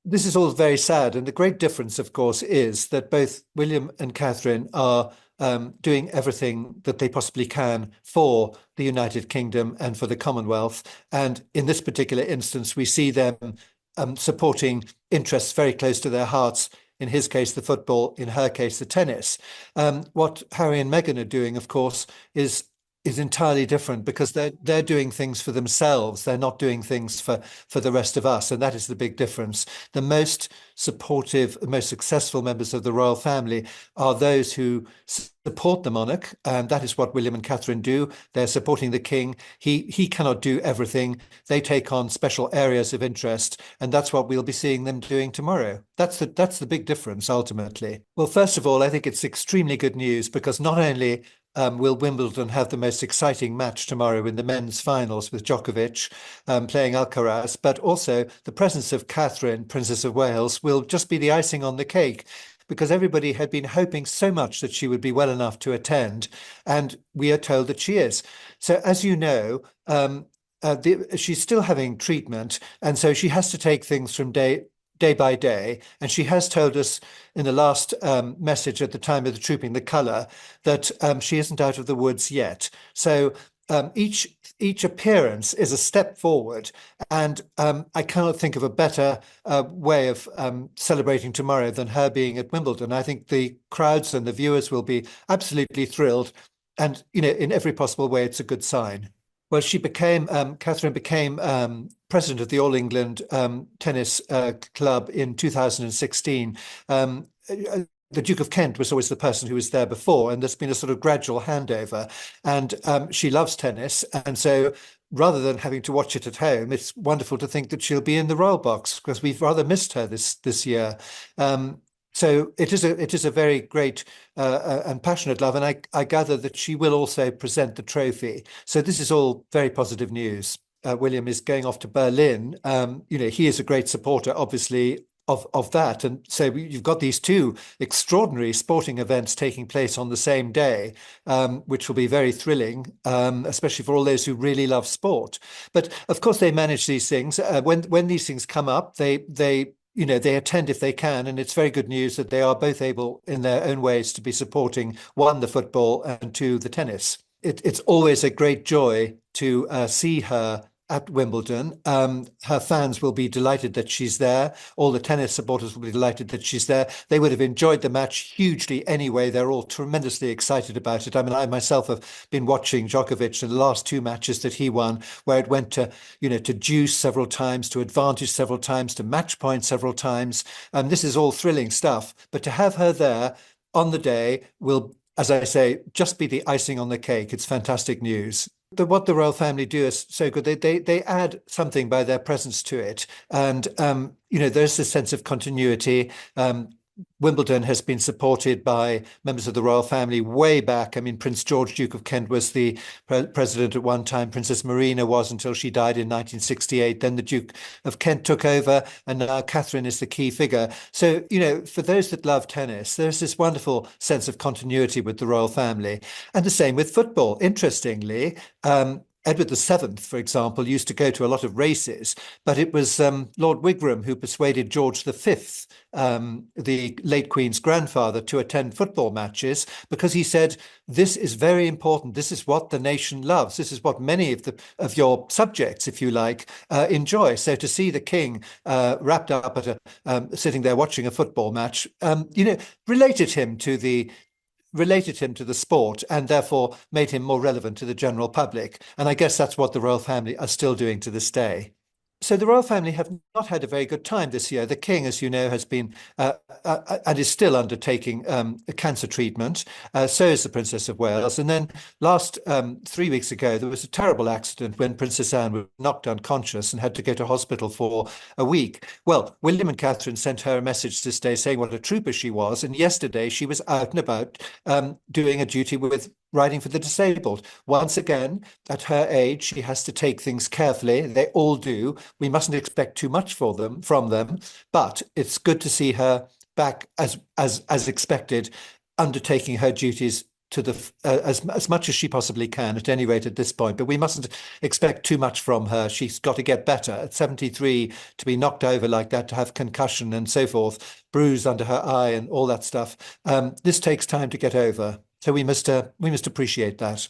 this is all very sad. And the great difference, of course, is that both William and Catherine are doing everything that they possibly can for the United Kingdom and for the Commonwealth. And in this particular instance, we see them supporting interests very close to their hearts. In his case, the football, in her case, the tennis. What Harry and Meghan are doing, of course, is entirely different because they're doing things for themselves. They're not doing things for the rest of us, and that is the big difference. The most supportive, the most successful members of the royal family are those who support the monarch, and that is what William and Catherine do. They're supporting the king. He cannot do everything. They take on special areas of interest, and that's what we'll be seeing them doing tomorrow. That's the big difference ultimately. Well, first of all, I think it's extremely good news because not only will Wimbledon have the most exciting match tomorrow in the men's finals with Djokovic playing Alcaraz, but also the presence of Catherine, Princess of Wales, will just be the icing on the cake because everybody had been hoping so much that she would be well enough to attend, and we are told that she is. So, as you know, she's still having treatment, and so she has to take things from day by day. And she has told us in the last message at the time of the Trooping the Colour that she isn't out of the woods yet. So each appearance is a step forward, and I cannot think of a better way of celebrating tomorrow than her being at Wimbledon. I think the crowds and the viewers will be absolutely thrilled, and in every possible way, it's a good sign. Well, Catherine became president of the All England Tennis Club in 2016. The Duke of Kent was always the person who was there before, and there's been a sort of gradual handover. And she loves tennis, and so rather than having to watch it at home, it's wonderful to think that she'll be in the royal box because we've rather missed her this year. So it is a very great and passionate love, and I gather that she will also present the trophy. So this is all very positive news. William is going off to Berlin. He is a great supporter, obviously, of that, and so you've got these two extraordinary sporting events taking place on the same day, which will be very thrilling, especially for all those who really love sport. But of course, they manage these things. When these things come up, they attend if they can, and it's very good news that they are both able in their own ways to be supporting, one, the football, and two, the tennis. It's always a great joy to see her at Wimbledon. Her fans will be delighted that she's there. All the tennis supporters will be delighted that she's there. They would have enjoyed the match hugely anyway. They're all tremendously excited about it. I mean, I myself have been watching Djokovic in the last two matches that he won, where it went to deuce several times, to advantage several times, to match point several times. This is all thrilling stuff. But to have her there on the day will, as I say, just be the icing on the cake. It's fantastic news. What the royal family do is so good. They add something by their presence to it, and there's this sense of continuity. Wimbledon has been supported by members of the royal family way back. I mean, Prince George, Duke of Kent, was the president at one time. Princess Marina was until she died in 1968. Then the Duke of Kent took over, and now Catherine is the key figure. So, for those that love tennis, there's this wonderful sense of continuity with the royal family. And the same with football. Interestingly, Edward VII, for example, used to go to a lot of races, but it was Lord Wigram who persuaded George V, the late Queen's grandfather, to attend football matches because he said, this is very important. This is what the nation loves. This is what many of your subjects, if you like, enjoy. So to see the king wrapped up at sitting there watching a football match, related him to the sport and therefore made him more relevant to the general public. And I guess that's what the royal family are still doing to this day. So the royal family have not had a very good time this year. The king, as you know, has been and is still undertaking a cancer treatment. So is the Princess of Wales. And then last 3 weeks ago, there was a terrible accident when Princess Anne was knocked unconscious and had to go to hospital for a week. Well, William and Catherine sent her a message this day saying what a trooper she was. And yesterday she was out and about doing a duty with riding for the disabled. Once again, at her age, she has to take things carefully. They all do. We mustn't expect too much from them, but it's good to see her back as expected, undertaking her duties to the as much as she possibly can, at any rate at this point. But we mustn't expect too much from her. She's got to get better. At 73, to be knocked over like that, to have concussion and so forth, bruise under her eye and all that stuff. This takes time to get over. So we must appreciate that.